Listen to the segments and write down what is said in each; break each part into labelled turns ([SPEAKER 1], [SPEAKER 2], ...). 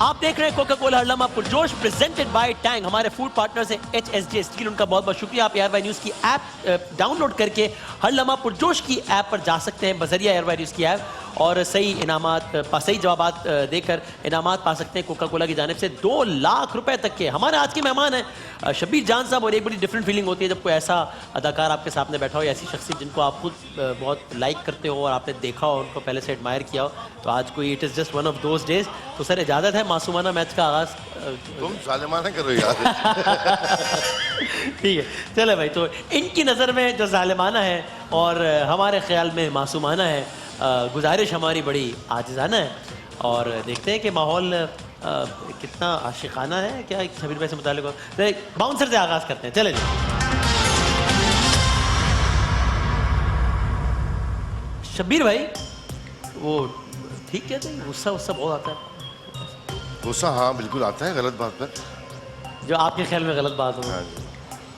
[SPEAKER 1] आप देख रहे हैं कोका कोला हर लम्हा पुरजोश प्रेजेंटेड बाय टैंग। हमारे फूड पार्टनर्स हैं HSJ स्टील, उनका बहुत बहुत शुक्रिया। आप एयरवाई न्यूज़ की ऐप डाउनलोड करके हर लम्हा पुरजोश की ऐप पर जा सकते हैं बजरिया एयरवाई न्यूज़ की ऐप, और सही इनामात सही जवाबात देकर इनामात पा सकते हैं कोका कोला की जानिब से 2 लाख रुपए तक के। हमारे आज के मेहमान हैं शब्बीर जान साहब, और एक बड़ी डिफरेंट फीलिंग होती है जब कोई ऐसा अदाकार आपके सामने बैठा हो, ऐसी शख्सियत जिनको आप खुद बहुत लाइक करते हो और आपने देखा हो, उनको पहले से एडमायर किया हो। तो आज कोई it is just one of those days. तो सर इजाज़त है मासूमाना मैच का आगाज़
[SPEAKER 2] तुम जालिमाना करो यार।
[SPEAKER 1] ठीक है चले भाई, तो इनकी नज़र में जो जालिमाना है और हमारे ख्याल में मासूमाना है, गुजारिश हमारी बड़ी आजिज़ाना है, और देखते हैं कि माहौल कितना आशिकाना है। क्या शबीर भाई से मुतालिक हो, बाउंसर से आगाज़ करते हैं। चले जी शब्बीर भाई, वो ठीक कहते हैं गुस्सा वुस्सा बहुत आता है?
[SPEAKER 2] गुस्सा हाँ बिल्कुल आता है गलत बात पर,
[SPEAKER 1] जो आपके ख्याल में गलत बात हो।
[SPEAKER 2] हाँ जी।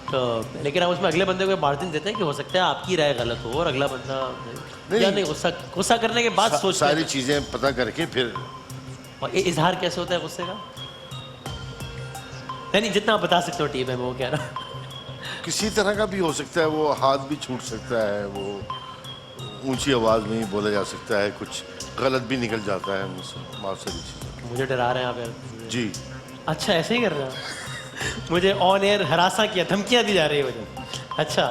[SPEAKER 1] तो लेकिन हम उसमें अगले बंदे को मार्जिन देते हैं कि हो सकता है आपकी राय गलत हो और अगला बंदा नहीं। गुस्सा करने के बाद सोच
[SPEAKER 2] सारी चीज़ें पता करके फिर।
[SPEAKER 1] और इजहार कैसे होता है गुस्से का? नहीं जितना आप बता सकते हो टीम है, मैं वो कह रहा हूँ।
[SPEAKER 2] किसी तरह का भी हो सकता है, वो हाथ भी छूट सकता है, वो ऊंची आवाज़ में ही बोला जा सकता है, कुछ गलत भी निकल जाता है मुझसे, बहुत सारी चीज़ें।
[SPEAKER 1] मुझे डरा रहे हैं आप यार
[SPEAKER 2] जी। अच्छा
[SPEAKER 1] ऐसे ही कर रहे हैं मुझे ऑन एयर हरासा किया, धमकियाँ दी जा रही है मुझे। अच्छा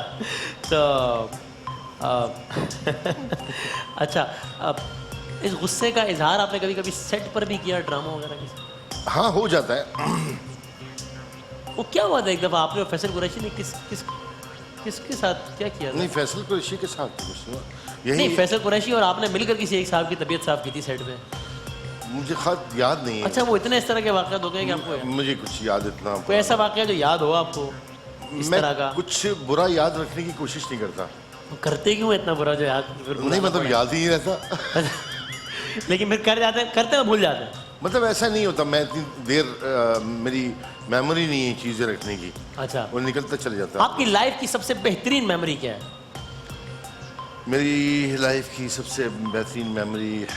[SPEAKER 1] तो अच्छा इस गुस्से का इजहार आपने कभी कभी सेट पर भी किया, ड्रामा वगैरह किसी?
[SPEAKER 2] हाँ हो जाता है।
[SPEAKER 1] वो क्या हुआ था एक दफ़ा आपने फैसल कुरैशी ने किसके साथ क्या किया था?
[SPEAKER 2] नहीं फैसल कुरैशी के साथ यही
[SPEAKER 1] नहीं, फैसल कुरैशी और आपने मिलकर किसी एक साहब की तबीयत साफ की थी सेट पे।
[SPEAKER 2] मुझे खास याद नहीं है।
[SPEAKER 1] अच्छा वो इतने इस तरह के वाक़यात हो गए कि आपको
[SPEAKER 2] मुझे कुछ याद इतना
[SPEAKER 1] कोई ऐसा वाक़या जो याद हो आपको इस तरह का?
[SPEAKER 2] कुछ बुरा याद रखने की कोशिश नहीं करता।
[SPEAKER 1] करते क्यों इतना बुरा जो याद
[SPEAKER 2] नहीं मतलब याद ही नहीं रहता।
[SPEAKER 1] लेकिन फिर करते हैं भूल जाते हैं।
[SPEAKER 2] मतलब ऐसा नहीं होता, मैं इतनी देर मेरी मेमोरी नहीं है चीज़ें रखने की।
[SPEAKER 1] अच्छा
[SPEAKER 2] वो निकलता चले जाता है।
[SPEAKER 1] आपकी लाइफ की सबसे बेहतरीन मेमोरी क्या है?
[SPEAKER 2] मेरी लाइफ की सबसे बेहतरीन मेमोरी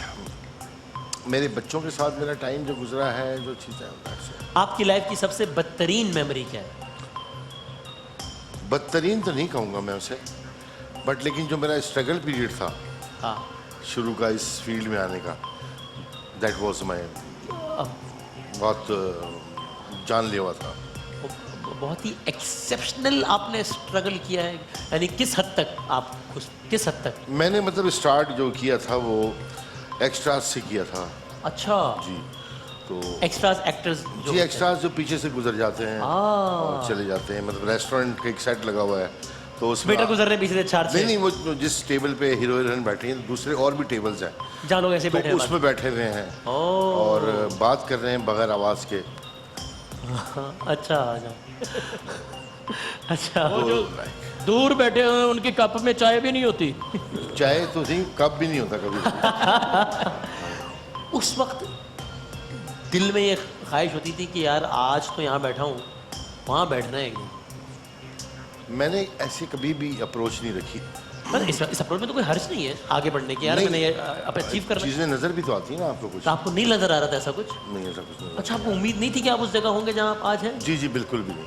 [SPEAKER 2] मेरे बच्चों के साथ मेरा टाइम जो गुजरा है, जो चीज़ें।
[SPEAKER 1] आपकी लाइफ की सबसे बदतरीन मेमोरी क्या है?
[SPEAKER 2] बदतरीन तो नहीं कहूँगा मैं उसे, बट लेकिन जो मेरा स्ट्रगल पीरियड था,
[SPEAKER 1] हाँ
[SPEAKER 2] शुरू का इस फील्ड में आने का, दैट वाज माय बहुत जानलेवा था।
[SPEAKER 1] बहुत ही एक्सेप्शनल आपने स्ट्रगल किया है, यानी किस हद तक आप किस हद तक?
[SPEAKER 2] मैंने मतलब स्टार्ट जो किया था वो एक्स्ट्रास से किया था।
[SPEAKER 1] अच्छा
[SPEAKER 2] जी। तो
[SPEAKER 1] एक्स्ट्रास एक्टर्स
[SPEAKER 2] जी एक्स्ट्रास जो पीछे से गुजर जाते हैं और चले जाते हैं, मतलब रेस्टोरेंट का एक सेट लगा हुआ है तो उसमें
[SPEAKER 1] बेटा गुजर रहे पीछे से चार से
[SPEAKER 2] नहीं वो जिस टेबल पे हीरो हीरोइन बैठे हैं, दूसरे और भी टेबल्स हैं
[SPEAKER 1] जहाँ लोग ऐसे बैठे
[SPEAKER 2] तो उसमें बैठे हुए हैं और बात कर रहे हैं बगैर आवाज़ के।
[SPEAKER 1] अच्छा अच्छा
[SPEAKER 3] वो जो दूर बैठे हुए उनके कप में चाय भी नहीं होती।
[SPEAKER 2] चाय तो नहीं, कप भी नहीं होता कभी।
[SPEAKER 1] उस वक्त दिल में ये ख्वाहिश होती थी कि यार आज तो यहाँ बैठा हूँ, वहाँ बैठना है एक दिन।
[SPEAKER 2] मैंने ऐसे कभी भी अप्रोच नहीं रखी।
[SPEAKER 1] पर इस अप्रोच में तो कोई हर्ज नहीं है आगे बढ़ने की, यार मैंने ये अचीव करना।
[SPEAKER 2] चीज़ें नज़र भी तो आती है ना आपको कुछ।
[SPEAKER 1] तो आपको नहीं नजर आ रहा था ऐसा कुछ?
[SPEAKER 2] नहीं ऐसा कुछ नहीं।
[SPEAKER 1] अच्छा आपको उम्मीद नहीं थी कि आप उस जगह होंगे जहाँ आप आज हैं?
[SPEAKER 2] जी जी बिल्कुल भी नहीं।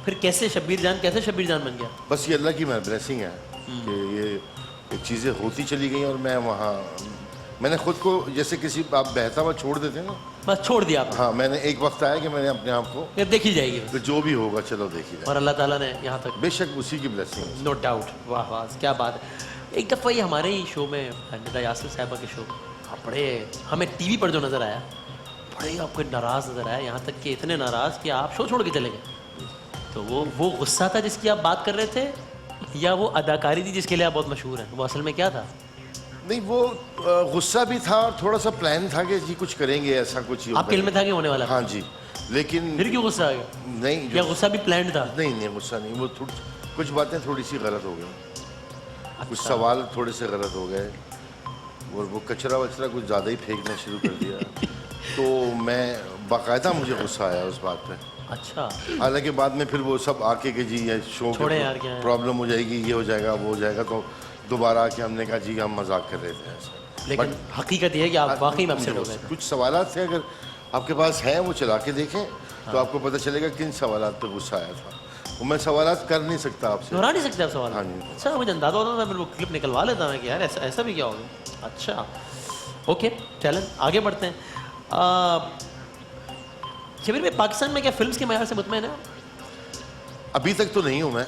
[SPEAKER 1] फिर कैसे शब्बीर जान बन गया?
[SPEAKER 2] बस ये अल्लाह की ब्लेसिंग है कि ये चीज़ें होती चली गई और मैं वहाँ मैंने खुद को जैसे किसी आप बहता हुआ छोड़ देते हैं ना,
[SPEAKER 1] बस छोड़ दिया आप।
[SPEAKER 2] हाँ मैंने एक वक्त आया कि मैंने अपने आप को
[SPEAKER 1] ये देखी जाएगी
[SPEAKER 2] तो जो भी होगा चलो देखी जाए,
[SPEAKER 1] और अल्लाह ताला ने यहाँ तक
[SPEAKER 2] बेशक उसी की ब्लेसिंग है।
[SPEAKER 1] No doubt. वाह वाह क्या बात है। एक दफ़ा ये हमारे ही शो में निदा यासिर साहिबा के शो आप बड़े हमें टीवी पर जो नज़र आया, बड़े आपको नाराज़ नज़र आया, यहाँ तक कि इतने नाराज़ कि आप शो छोड़ के चले गए। तो वो गुस्सा था जिसकी आप बात कर रहे थे, या वो अदाकारी थी जिसके लिए आप बहुत मशहूर हैं? वो असल में क्या था?
[SPEAKER 2] नहीं वो गुस्सा भी था और थोड़ा सा प्लान था कि जी कुछ करेंगे ऐसा कुछ।
[SPEAKER 1] आपके इल्म में था कि होने वाला?
[SPEAKER 2] हाँ जी। लेकिन
[SPEAKER 1] फिर क्यों गुस्सा आ गया?
[SPEAKER 2] नहीं
[SPEAKER 1] या गुस्सा भी प्लान था?
[SPEAKER 2] नहीं गुस्सा नहीं, वो कुछ बातें थोड़ी सी गलत हो गई। कुछ सवाल थोड़े से गलत हो गए और वो कचरा वचरा कुछ ज़्यादा ही फेंकना शुरू कर दिया। तो मैं बाकायदा मुझे गुस्सा आया उस बात पे।
[SPEAKER 1] अच्छा।
[SPEAKER 2] हालांकि बाद में फिर वो सब आके कि जी ये शो प्रॉब्लम हो जाएगी, ये हो जाएगा वो हो जाएगा, तो दोबारा आके हमने कहा जी हम मजाक कर रहे थे ऐसा।
[SPEAKER 1] लेकिन हकीकत ये है कि आप वाकई में अपसेट हो गए।
[SPEAKER 2] कुछ सवालात थे, अगर आपके पास है वो चला के देखें तो आपको पता चलेगा किन सवालात पे गुस्सा आया था। वो मैं सवालात कर नहीं सकता आपसे।
[SPEAKER 1] दोहरा नहीं सकते आप सवाल?
[SPEAKER 2] हाँ जी।
[SPEAKER 1] अच्छा, मुझे अंदाजा होता था, मैं वो क्लिप निकलवा लेता मैं कि यार ऐसा ऐसा भी क्या होगा। अच्छा ओके, चलें आगे बढ़ते हैं। शबीर भाई, पाकिस्तान में क्या फिल्म्स के मयार से मुतमईन है?
[SPEAKER 2] अभी तक तो नहीं हूँ मैं।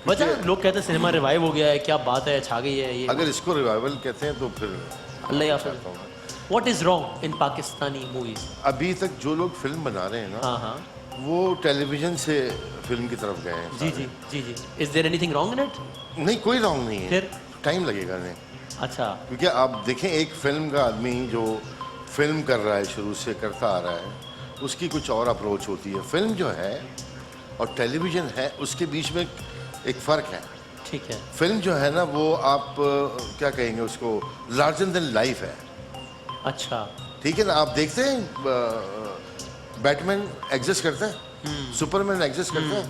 [SPEAKER 1] वजह लोग कहते हैं सिनेमा रिवाइव हो गया है, क्या बात है, छा गई है ये।
[SPEAKER 2] अगर इसको रिवाइवल कहते हैं तो फिर
[SPEAKER 1] अल्लाह याफिज़। What is wrong in Pakistani movies?
[SPEAKER 2] अभी तक जो लोग फिल्म बना रहे हैं ना,
[SPEAKER 1] हाँ हाँ
[SPEAKER 2] वो टेलीविजन से फिल्म की तरफ गए हैं।
[SPEAKER 1] जी जी जी जी। Is there anything wrong in it?
[SPEAKER 2] नहीं, कोई रॉन्ग नहीं है।
[SPEAKER 1] फिर?
[SPEAKER 2] टाइम लगेगा नहीं,
[SPEAKER 1] अच्छा
[SPEAKER 2] क्योंकि आप देखें एक फिल्म का आदमी जो फिल्म कर रहा है, शुरू से करता आ रहा है, उसकी कुछ और अप्रोच होती है। फिल्म जो है और टेलीविज़न है, उसके बीच में एक फ़र्क है।
[SPEAKER 1] ठीक है।
[SPEAKER 2] फिल्म जो है ना, वो आप क्या कहेंगे उसको, लार्जर देन लाइफ है।
[SPEAKER 1] अच्छा
[SPEAKER 2] ठीक है ना, आप देखते हैं बैटमैन एग्जिस्ट करता है, सुपरमैन एग्जिस्ट करता है,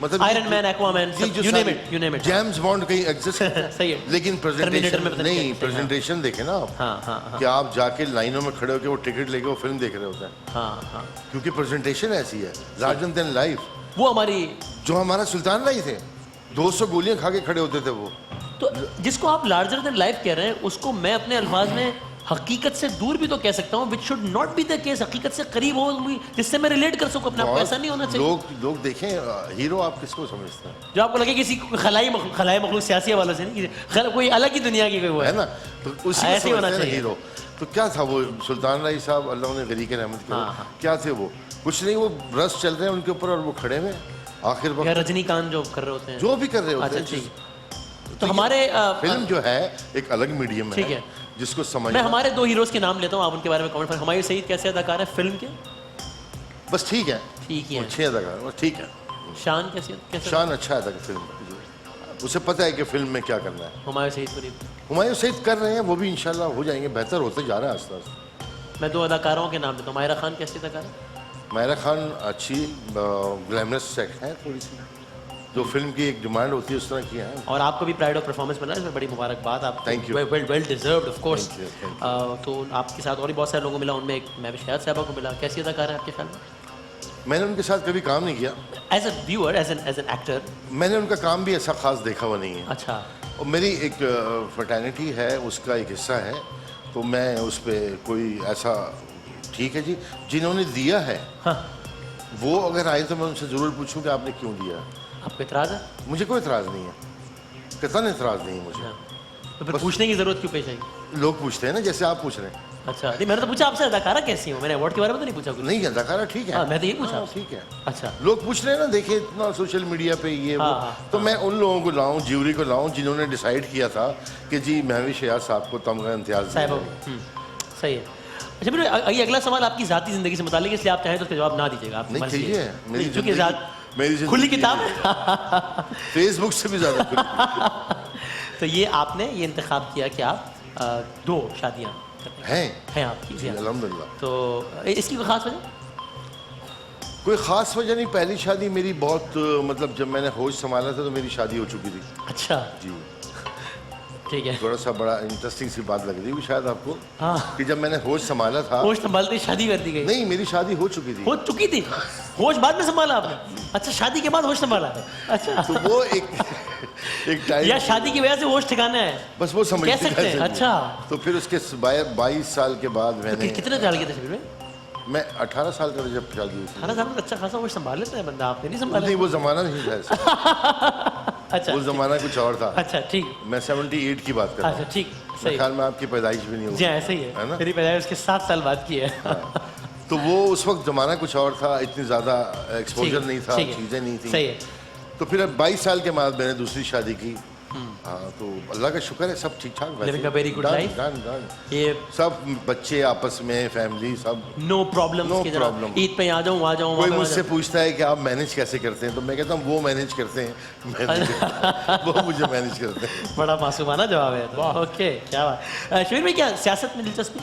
[SPEAKER 2] मतलब
[SPEAKER 1] iron man, Aquaman, you name it, you name it.
[SPEAKER 2] James bond कहीं एग्जिस्ट करता है।
[SPEAKER 1] सही है।
[SPEAKER 2] लेकिन
[SPEAKER 1] टर्मिनेटर
[SPEAKER 2] प्रेजेंटेशन
[SPEAKER 1] में पता नहीं
[SPEAKER 2] नहीं,
[SPEAKER 1] क्या-
[SPEAKER 2] प्रेजेंटेशन देखे ना आप,
[SPEAKER 1] हाँ हाँ हाँ
[SPEAKER 2] कि आप जाके लाइनों में खड़े होकर वो टिकट लेके वो फिल्म देख रहे होते हैं,
[SPEAKER 1] हाँ हाँ।
[SPEAKER 2] क्योंकि प्रेजेंटेशन ऐसी है, लार्जर देन लाइफ।
[SPEAKER 1] वो हमारी,
[SPEAKER 2] जो हमारा सुल्तान राय थे, 200 गोलियां खा के खड़े होते थे वो।
[SPEAKER 1] तो जिसको आप लार्जर देन लाइफ कह रहे हैं, उसको मैं अपने अल्फाज में हकीकत से दूर भी तो कह सकता हूँ, which should not be the case. हकीकत से करीब हो, जिससे मैं रिलेट कर सकूँ अपने आप को। ऐसा नहीं होना चाहिए।
[SPEAKER 2] लोग देखें, हीरो आप किसको समझते हैं?
[SPEAKER 1] जो आपको लगे किसी खलाई मखलूक सियासी वालों से नहीं, कोई अलग ही दुनिया की कोई वो
[SPEAKER 2] है
[SPEAKER 1] है
[SPEAKER 2] ना, तो उसी
[SPEAKER 1] ऐसे ही
[SPEAKER 2] को
[SPEAKER 1] होना
[SPEAKER 2] समझते हैं
[SPEAKER 1] चाहिए।
[SPEAKER 2] हीरो। तो क्या था वो सुल्तान राय साहब, अल्लाह उन्हें गरीक रहमत करे,
[SPEAKER 1] हाँ, हाँ।
[SPEAKER 2] क्या थे वो? कुछ नहीं, वो ब्रश चल रहे हैं उनके ऊपर और वो खड़े में आखिर
[SPEAKER 1] या
[SPEAKER 2] वक्त
[SPEAKER 1] रजनीकांत जो कर रहे होते हैं,
[SPEAKER 2] जो भी कर रहे होते
[SPEAKER 1] अच्छा
[SPEAKER 2] हैं।
[SPEAKER 1] ठीक। तो हमारे
[SPEAKER 2] फिल्म जो है एक अलग मीडियम
[SPEAKER 1] ठीक
[SPEAKER 2] है,
[SPEAKER 1] है।
[SPEAKER 2] जिसको
[SPEAKER 1] मैं
[SPEAKER 2] समझना
[SPEAKER 1] हमारे दो हीरोज के नाम लेता हूँ, आप उनके बारे में कमेंट करें। हुमायूं सईद कैसे अदाकार है फिल्म के?
[SPEAKER 2] बस ठीक है,
[SPEAKER 1] ठीक ही है।
[SPEAKER 2] अच्छे अदाकार, बस ठीक है।
[SPEAKER 1] शान कैसे कैसे?
[SPEAKER 2] शान अच्छा है फिल्म का, उसे पता है कि फिल्म में क्या करना है।
[SPEAKER 1] हुमायूं सईद पूरी।
[SPEAKER 2] हुमायूं सईद कर रहे हैं, वो भी इंशाल्लाह हो जाएंगे, बेहतर होते जा रहा है आस्ते आस्ते।
[SPEAKER 1] मैं दो अदाकारों के नाम लेता हूँ। मायरा खान कैसी अदाकार है?
[SPEAKER 2] मायरा खान अच्छी ग्लैमरस सेट है, थोड़ी सी जो फिल्म की एक डिमांड होती है उस तरह की है।
[SPEAKER 1] और आपको भी प्राइड ऑफ परफॉर्मेंस मिला, इसमें बड़ी मुबारकबाद आपको।
[SPEAKER 2] Thank you.
[SPEAKER 1] Well deserved of course.
[SPEAKER 2] Thank you, thank
[SPEAKER 1] तो आपके साथ और भी बहुत सारे लोगों को मिला, उनमें एक मैं भी शहद साहबा को मिला। कैसी अदाकार है आपके ख्याल में?
[SPEAKER 2] मैंने उनके साथ कभी काम नहीं किया,
[SPEAKER 1] as a viewer, as an actor.
[SPEAKER 2] मैंने उनका काम भी ऐसा खास देखा हुआ नहीं है।
[SPEAKER 1] अच्छा
[SPEAKER 2] और मेरी एक फ्रेटर्निटी है, उसका एक हिस्सा है, तो मैं उस पर कोई ऐसा, ठीक है जी, जिन्होंने दिया है
[SPEAKER 1] हाँ।
[SPEAKER 2] वो अगर आए तो मैं उनसे ज़रूर पूछूं कि आपने क्यों दिया।
[SPEAKER 1] आपको इतराज़ है?
[SPEAKER 2] मुझे कोई इतराज़ नहीं है, कतई इतराज़ नहीं है मुझे।
[SPEAKER 1] तो फिर पूछने की जरूरत क्यों पेश आई?
[SPEAKER 2] लोग पूछते हैं ना, जैसे आप पूछ रहे हैं।
[SPEAKER 1] अच्छा नहीं, मैंने तो पूछा आपसे अदाकारा कैसी हो, मैंने अवार्ड के बारे में तो नहीं पूछा कुछ।
[SPEAKER 2] नहीं, अदाकारा ठीक है।
[SPEAKER 1] हाँ, मैं तो यही पूछा
[SPEAKER 2] हाँ,
[SPEAKER 1] आपसे।
[SPEAKER 2] ठीक है।
[SPEAKER 1] अच्छा
[SPEAKER 2] लोग पूछ रहे हैं ना, देखिए इतना सोशल मीडिया पे ये
[SPEAKER 1] हाँ,
[SPEAKER 2] वो,
[SPEAKER 1] हाँ,
[SPEAKER 2] तो मैं उन लोगों को लाऊं, ज्यूरी को लाऊं, जिन्होंने डिसाइड किया था कि जी महवी शयाज साहब को तमगा इम्तियाज दिया
[SPEAKER 1] साहिब
[SPEAKER 2] जाएगा।
[SPEAKER 1] सही है। अच्छा मेरे ये अगला सवाल आपकी ज़ाती ज़िंदगी से मुतालिक, इसलिए आप चाहें तो उसका जवाब ना दीजिएगा। आप
[SPEAKER 2] नहीं,
[SPEAKER 1] मर्ज़ी
[SPEAKER 2] कीजिए।
[SPEAKER 1] है।
[SPEAKER 2] मेरी
[SPEAKER 1] नहीं, क्योंकि
[SPEAKER 2] जिंदगी- मेरी जिंदगी
[SPEAKER 1] खुली किताब
[SPEAKER 2] कीजिए। फेसबुक से भी ज़्यादा खुली।
[SPEAKER 1] तो ये आपने ये इंतखाब किया कि आप दो शादियाँ हैं आपकी।
[SPEAKER 2] जी, अल्हम्दुलिल्लाह।
[SPEAKER 1] तो इसकी कोई ख़ास वजह?
[SPEAKER 2] कोई ख़ास वजह नहीं, पहली शादी मेरी बहुत मतलब जब मैंने होश संभाला था तो मेरी शादी हो चुकी थी।
[SPEAKER 1] अच्छा
[SPEAKER 2] जी,
[SPEAKER 1] ठीक है।
[SPEAKER 2] थोड़ा सा बड़ा इंटरेस्टिंग सी बात लग रही होगी शायद आपको,
[SPEAKER 1] हाँ।
[SPEAKER 2] कि जब मैंने होश संभाला था,
[SPEAKER 1] होश संभालते ही शादी कर दी गई?
[SPEAKER 2] नहीं, मेरी शादी हो चुकी थी।
[SPEAKER 1] हो चुकी थी, होश बाद में संभाला आपने? अच्छा, शादी के बाद होश संभाला? अच्छा,
[SPEAKER 2] तो वो एक टाइम,
[SPEAKER 1] या शादी की वजह से होश ठिकाना है,
[SPEAKER 2] बस वो समझ
[SPEAKER 1] कह सकते हैं। अच्छा,
[SPEAKER 2] तो फिर उसके 22 साल के बाद
[SPEAKER 1] तो
[SPEAKER 2] मैंने,
[SPEAKER 1] कितने साल के थे शबीर भाई?
[SPEAKER 2] मैं 18 साल का था जब शादी हुई थी।
[SPEAKER 1] 18 साल में अच्छा खासा होश संभाल लेता है बंदा, आपने नहीं संभाला?
[SPEAKER 2] नहीं, वो ज़माना नहीं था ऐसा।
[SPEAKER 1] अच्छा
[SPEAKER 2] वो ज़माना कुछ और था।
[SPEAKER 1] अच्छा ठीक।
[SPEAKER 2] मैं 78 की बात कर रहा हूँ।
[SPEAKER 1] अच्छा ठीक,
[SPEAKER 2] मेरे
[SPEAKER 1] सही।
[SPEAKER 2] ख्याल में आपकी पैदाइश भी नहीं
[SPEAKER 1] जी
[SPEAKER 2] होगी।
[SPEAKER 1] ऐसे ही
[SPEAKER 2] है
[SPEAKER 1] है
[SPEAKER 2] ना?
[SPEAKER 1] मेरी पैदाइश उसके 7 साल बाद की है।
[SPEAKER 2] तो वो उस वक्त ज़माना कुछ और था, इतनी ज़्यादा एक्सपोजर नहीं था,
[SPEAKER 1] ठीक है,
[SPEAKER 2] चीज़ें नहीं थी।
[SPEAKER 1] सही है।
[SPEAKER 2] तो फिर अब 22 साल के बाद मैंने दूसरी शादी की। हाँ, तो अल्लाह का शुक्र है, सब ठीक ठाक।
[SPEAKER 1] Living a very good life. ये
[SPEAKER 2] सब बच्चे आपस में, फैमिली सब,
[SPEAKER 1] no problem.
[SPEAKER 2] No problem.
[SPEAKER 1] Eid पे आ जाऊँ, आ जाऊँ,
[SPEAKER 2] कोई मुझसे पूछता है कि आप मैनेज कैसे करते हैं, तो मैं कहता हूँ वो मैनेज करते हैं, वो मुझे मैनेज करते हैं।
[SPEAKER 1] बड़ा मासूमाना जवाब है। ओके, क्या बात। शबीर भाई, क्या सियासत में दिलचस्पी?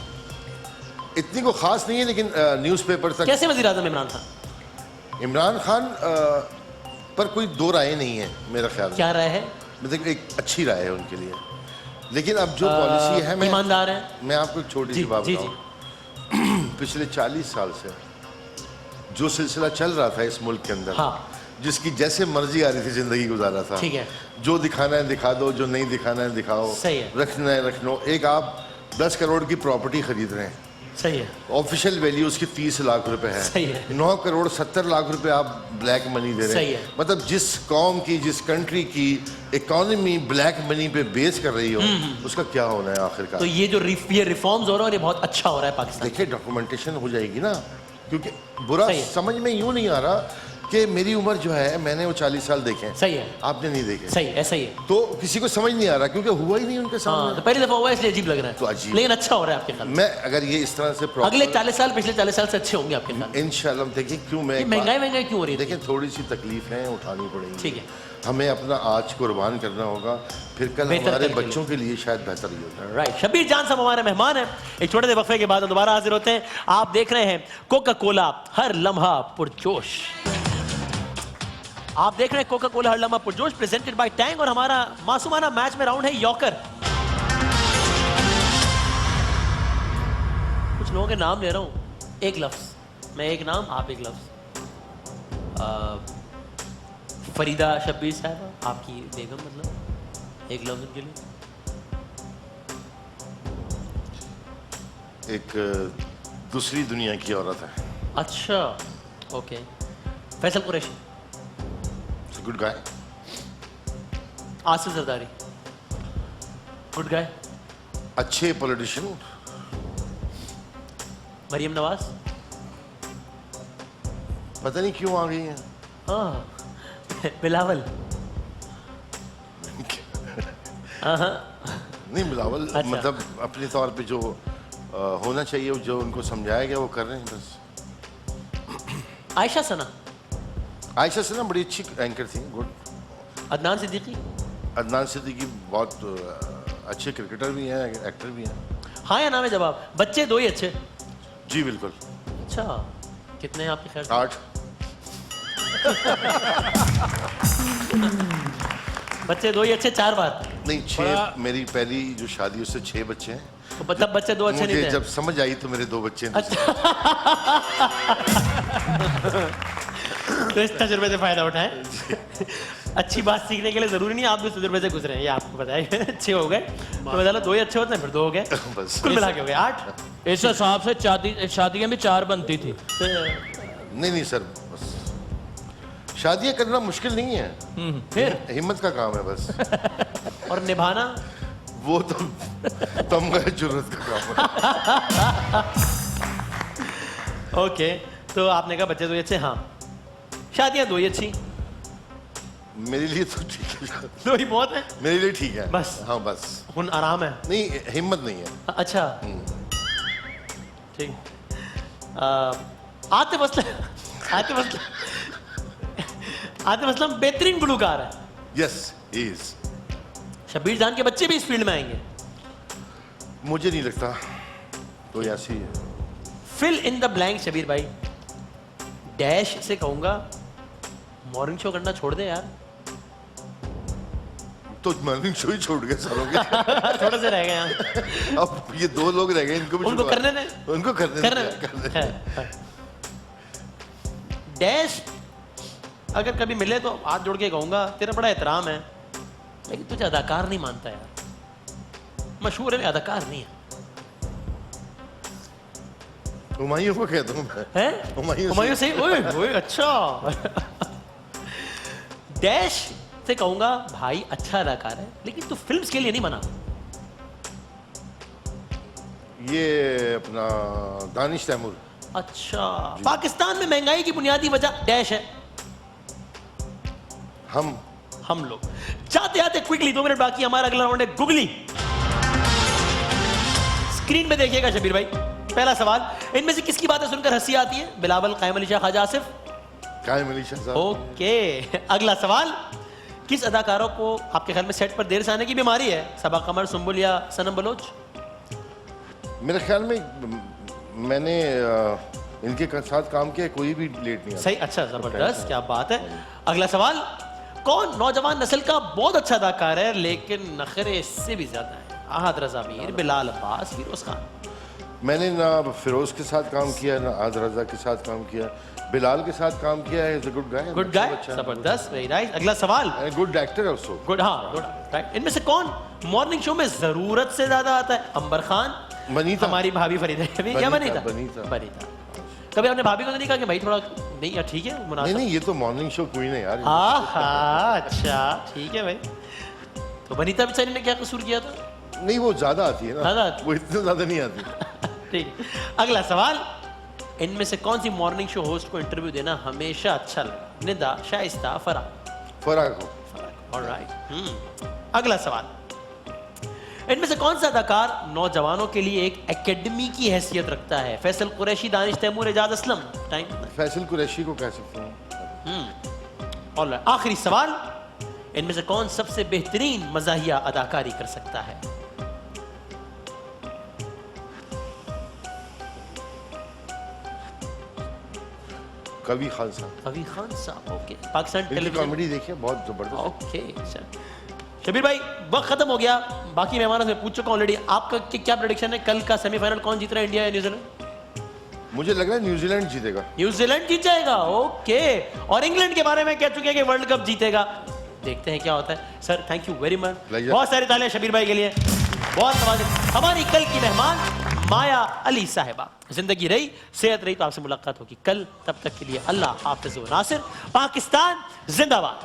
[SPEAKER 2] इतनी को खास नहीं है, लेकिन न्यूज़पेपर तक।
[SPEAKER 1] कैसे वज़ीर आज़म इमरान खान?
[SPEAKER 2] इमरान खान पर कोई दो राय नहीं है मेरा ख्याल।
[SPEAKER 1] क्या राय है?
[SPEAKER 2] मतलब एक अच्छी राय है उनके लिए, लेकिन अब जो पॉलिसी है,
[SPEAKER 1] ईमानदार है।
[SPEAKER 2] मैं आपको एक छोटी सी बात
[SPEAKER 1] जी
[SPEAKER 2] बताऊं। पिछले 40 साल से जो सिलसिला चल रहा था इस मुल्क के अंदर,
[SPEAKER 1] हाँ।
[SPEAKER 2] जिसकी जैसे मर्जी आ रही थी जिंदगी गुजारा था।
[SPEAKER 1] ठीक है।
[SPEAKER 2] जो दिखाना है दिखा दो, जो नहीं दिखाना है दिखाओ,
[SPEAKER 1] सही है।
[SPEAKER 2] रखना है रख लो। एक आप 10 करोड़ की प्रॉपर्टी खरीद रहे हैं,
[SPEAKER 1] सही है।
[SPEAKER 2] ऑफिशियल वैल्यू उसकी 30 लाख रुपए है।
[SPEAKER 1] सही है।
[SPEAKER 2] 9 करोड़ 70 लाख रुपए आप ब्लैक मनी दे रहे
[SPEAKER 1] सही
[SPEAKER 2] हैं।
[SPEAKER 1] है।
[SPEAKER 2] मतलब जिस कौम की, जिस कंट्री की इकोनॉमी ब्लैक मनी पे बेस कर रही हो, उसका क्या होना है आखिरकार?
[SPEAKER 1] तो ये जो ये रिफॉर्म्स हो रहा है और ये बहुत अच्छा हो रहा है पाकिस्तान।
[SPEAKER 2] देखिए डॉक्यूमेंटेशन हो जाएगी ना, क्योंकि बुरा
[SPEAKER 1] सही है।
[SPEAKER 2] समझ में यूं नहीं आ रहा कि मेरी उम्र जो है, मैंने वो 40 साल देखे हैं,
[SPEAKER 1] सही है।
[SPEAKER 2] आपने नहीं देखे।
[SPEAKER 1] सही ऐसा ही है।
[SPEAKER 2] तो किसी को समझ नहीं आ रहा क्योंकि हुआ ही नहीं उनके
[SPEAKER 1] हाँ,
[SPEAKER 2] सामने।
[SPEAKER 1] तो पहली दफा हुआ है इसलिए अजीब लग रहा है।
[SPEAKER 2] तो अजीब।
[SPEAKER 1] लेकिन अच्छा हो रहा है आपके ख्याल में?
[SPEAKER 2] मैं अगर ये इस तरह से
[SPEAKER 1] अगले 40 साल पिछले 40 साल से अच्छे होंगे आपके ख्याल में?
[SPEAKER 2] इंशाल्लाह। देखिए क्यों मैं
[SPEAKER 1] ये महंगाई क्यों हो रही है?
[SPEAKER 2] देखिए थोड़ी सी तकलीफें उठानी पड़ेंगी।
[SPEAKER 1] ठीक है।
[SPEAKER 2] हमें अपना आज कुर्बान करना होगा, फिर कल
[SPEAKER 1] बेहतर
[SPEAKER 2] हमारे
[SPEAKER 1] कल के लिए।
[SPEAKER 2] बच्चों के लिए शायद बेहतर ही होगा।
[SPEAKER 1] राइट। शब्बीर जान साहब हमारे मेहमान हैं। एक छोटे से वक्फे के बाद हम दोबारा हाजिर होते हैं। आप देख रहे हैं कोका कोला हर लम्हा पुरजोश। आप देख रहे हैं कोका कोला हर लम्हा पुरजोश प्रेजेंटेड बाय टैंग, और हमारा मासूमाना मैच में राउंड है यॉकर। कुछ लोगों के नाम ले रहा हूं, एक लफ्ज, मैं एक नाम, आप एक लफ्ज। फरीदा शब्बीर साहब, आपकी बेगम, मतलब एक लफ्ज उनके लिए।
[SPEAKER 2] एक दूसरी दुनिया की औरत है।
[SPEAKER 1] अच्छा, okay. Faisal Qureshi.
[SPEAKER 2] Good guy.
[SPEAKER 1] Asif Zardari. Good guy.
[SPEAKER 2] अच्छे पॉलिटिशियन।
[SPEAKER 1] मरियम नवाज।
[SPEAKER 2] पता नहीं क्यों आ गई है।
[SPEAKER 1] हाँ। बिलावल। हाँ।
[SPEAKER 2] नहीं बिलावल,
[SPEAKER 1] अच्छा।
[SPEAKER 2] मतलब अपने तौर पे जो होना चाहिए, जो उनको समझाया गया वो कर रहे हैं बस।
[SPEAKER 1] आयशा सना।
[SPEAKER 2] आयशा सना बड़ी अच्छी एंकर थी, गुड।
[SPEAKER 1] अदनान सिद्दीकी।
[SPEAKER 2] अदनान सिद्दीकी बहुत अच्छे क्रिकेटर भी हैं, एक्टर भी हैं।
[SPEAKER 1] हाँ या ना में जवाब। बच्चे दो ही अच्छे।
[SPEAKER 2] जी बिल्कुल।
[SPEAKER 1] अच्छा, कितने हैं आपके ख्याल से?
[SPEAKER 2] 8।
[SPEAKER 1] बच्चे दो ही अच्छे 4 बार।
[SPEAKER 2] नहीं 6। मेरी पहली जो शादी उससे 6 बच्चे हैं।
[SPEAKER 1] तो मतलब बच्चे दो अच्छे नहीं
[SPEAKER 2] मुझे
[SPEAKER 1] थे।
[SPEAKER 2] जब समझ आई तो मेरे 2 बच्चे हैं।
[SPEAKER 1] तो इस तजुर्बे से फायदा उठाएं। अच्छी बात सीखने के लिए जरूरी नहीं आप भी तजुर्बे से गुजरे हैं, ये आपको बताइए। 6 हो गए तो मतलब 2 ही अच्छे होते हैं, फिर 2 हो गए,
[SPEAKER 2] बस।
[SPEAKER 1] कुल मिला के हो गए 8।
[SPEAKER 3] इस हिसाब से शादियां भी 4 बनती थी।
[SPEAKER 2] नहीं सर, बस शादियां करना मुश्किल नहीं है,
[SPEAKER 1] फिर
[SPEAKER 2] हिम्मत का काम है बस।
[SPEAKER 1] और निभाना
[SPEAKER 2] वो तो तमगा जरूरत का काम है।
[SPEAKER 1] ओके। तो आपने कहा बच्चे दो ही अच्छे, हाँ। शादियां 2 ही अच्छी।
[SPEAKER 2] मेरे लिए तो ठीक है,
[SPEAKER 1] 2 ही बहुत है।
[SPEAKER 2] मेरे लिए ठीक है
[SPEAKER 1] बस।
[SPEAKER 2] हाँ बस।
[SPEAKER 1] हुन आराम है।
[SPEAKER 2] नहीं हिम्मत नहीं है।
[SPEAKER 1] अच्छा, ठीक। आतिफ असलम बेहतरीन गुलकार है।
[SPEAKER 2] Yes he is.
[SPEAKER 1] शब्बीर जान के बच्चे भी इस फील्ड में आएंगे।
[SPEAKER 2] मुझे नहीं लगता कोई ऐसी है।
[SPEAKER 1] Fill in the blank. Shabbir भाई, डैश से कहूंगा मॉर्निंग शो करना छोड़ दे यार।
[SPEAKER 2] तो मॉर्निंग शो ही छोड़ गए सारों के।
[SPEAKER 1] थोड़े से रह गए यहाँ।
[SPEAKER 2] अब ये 2 लोग रह गए, इनको भी
[SPEAKER 1] उनको
[SPEAKER 2] छुड़वा-
[SPEAKER 1] करने दे।
[SPEAKER 2] उनको करने दे।
[SPEAKER 1] है। डैश अगर कभी मिले तो हाथ जोड़ के कहूंगा तेरा बड़ा एहतराम है, लेकिन तुझे अदाकार नहीं मानता यार। मशहूर है, अदाकार नहीं है।
[SPEAKER 2] हुमायूं को कहता हूँ मैं।
[SPEAKER 1] हैं?
[SPEAKER 2] हुमायूं
[SPEAKER 1] से ओए ओए अच्छा। डैश से कहूंगा भाई अच्छा अदाकार है, लेकिन तू फिल्म्स के लिए नहीं बना।
[SPEAKER 2] ये अपना दानिश तैमूर।
[SPEAKER 1] अच्छा, पाकिस्तान में महंगाई की बुनियादी वजह डैश है। हम लोग जाते आते क्विकली 2 मिनट बाकी, हमारा अगला राउंड है गुगली। स्क्रीन पे देखिएगा शब्बीर भाई। पहला सवाल, इनमें से किसकी बातें सुनकर हंसी आती है? बिलावल, कायम अली शाह, ख्वाजा आसिफ?
[SPEAKER 2] कायम अली शाह साहब।
[SPEAKER 1] ओके। अगला सवाल, किस अदाकारों को आपके ख्याल में सेट पर देर से आने की बीमारी है? सबा कमर, सुंबुल या सनम बलोच?
[SPEAKER 2] मेरे ख्याल में मैंने इनके साथ काम किया, कोई भी लेट नहीं आता।
[SPEAKER 1] सही, अच्छा, जबरदस्त, क्या बात है। अगला सवाल, कौन नौजवान नस्ल का बहुत अच्छा अदाकार है लेकिन नखरे इससे भी ज्यादा है? आहद रजा मीर, बिलाल अब्बास, फिरोज खान?
[SPEAKER 2] मैंने ना फिरोज के साथ काम किया, ना आज रजा के साथ काम किया, बिलाल के साथ काम किया है। Is a good guy,
[SPEAKER 1] good guy, जबरदस्त, वेरी नाइस। अगला सवाल,
[SPEAKER 2] गुड एक्टर आल्सो।
[SPEAKER 1] गुड, हाँ गुड, राइट। इनमें से कौन मॉर्निंग शो में जरूरत से ज्यादा आता है? अंबर खान,
[SPEAKER 2] बनीता,
[SPEAKER 1] हमारी भाभी फरीदा या बनीता?
[SPEAKER 2] बनीता।
[SPEAKER 1] बनीता। कभी आपने भाभी को तो नहीं कहा कि भाई थोड़ा नहीं यार ठीक है मुनासिब?
[SPEAKER 2] नहीं, ये तो मॉर्निंग शो क्वीन है यार।
[SPEAKER 1] अच्छा ठीक है भाई। तो बनीता बेचारी ने क्या कसूर किया था?
[SPEAKER 2] नहीं, वो ज्यादा आती है
[SPEAKER 1] ज्यादा
[SPEAKER 2] ना,
[SPEAKER 1] आती?
[SPEAKER 2] वो इतने ज्यादा नहीं आती।
[SPEAKER 1] ठीक है। अगला सवाल, इनमें से कौन सी मॉर्निंग शो होस्ट को इंटरव्यू देना हमेशा अच्छा लगा? निदा, शाइस्ता, फराह?
[SPEAKER 2] फराह को।
[SPEAKER 1] ऑलराइट। अगला सवाल, इनमें से कौन सा अदाकार नौजवानों के लिए एक एकेडमी की हैसियत रखता है? फैसल कुरैशी, दानिश तैमूर, एजाज असलम? टाइम।
[SPEAKER 2] फैसल कुरैशी को कह सकता हूँ।
[SPEAKER 1] ऑलराइट। आखिरी सवाल, इनमें से कौन सबसे बेहतरीन मज़ाहिया अदाकारी कर सकता है?
[SPEAKER 2] कवी खान साहब।
[SPEAKER 1] कवी खान साहब, ओके। पाकिस्तान
[SPEAKER 2] इनकी
[SPEAKER 1] टेलीविजन,
[SPEAKER 2] कॉमेडी देखिए, बहुत जबरदस्त।
[SPEAKER 1] ओके। शबीर भाई, वक्त खत्म हो गया, बाकी मेहमानों से पूछ चुका ऑलरेडी। आपका क्या प्रेडिक्शन है कल का सेमीफाइनल कौन जीत रहा है, इंडिया या न्यूजीलैंड?
[SPEAKER 2] मुझे लग रहा है न्यूजीलैंड जीतेगा।
[SPEAKER 1] न्यूजीलैंड जीत जाएगा, ओके। और इंग्लैंड के बारे में कह चुके हैं कि वर्ल्ड कप जीतेगा। देखते हैं क्या होता है। Sir thank you very much, बहुत सारी तालियां शबीर भाई के लिए, बहुत नवाजिश। हमारी कल की मेहमान माया अली साहिबा। जिंदगी रही, सेहत रही तो आपसे मुलाकात होगी कल। तब तक के लिए अल्लाह हाफिज़ व नासिर। पाकिस्तान जिंदाबाद।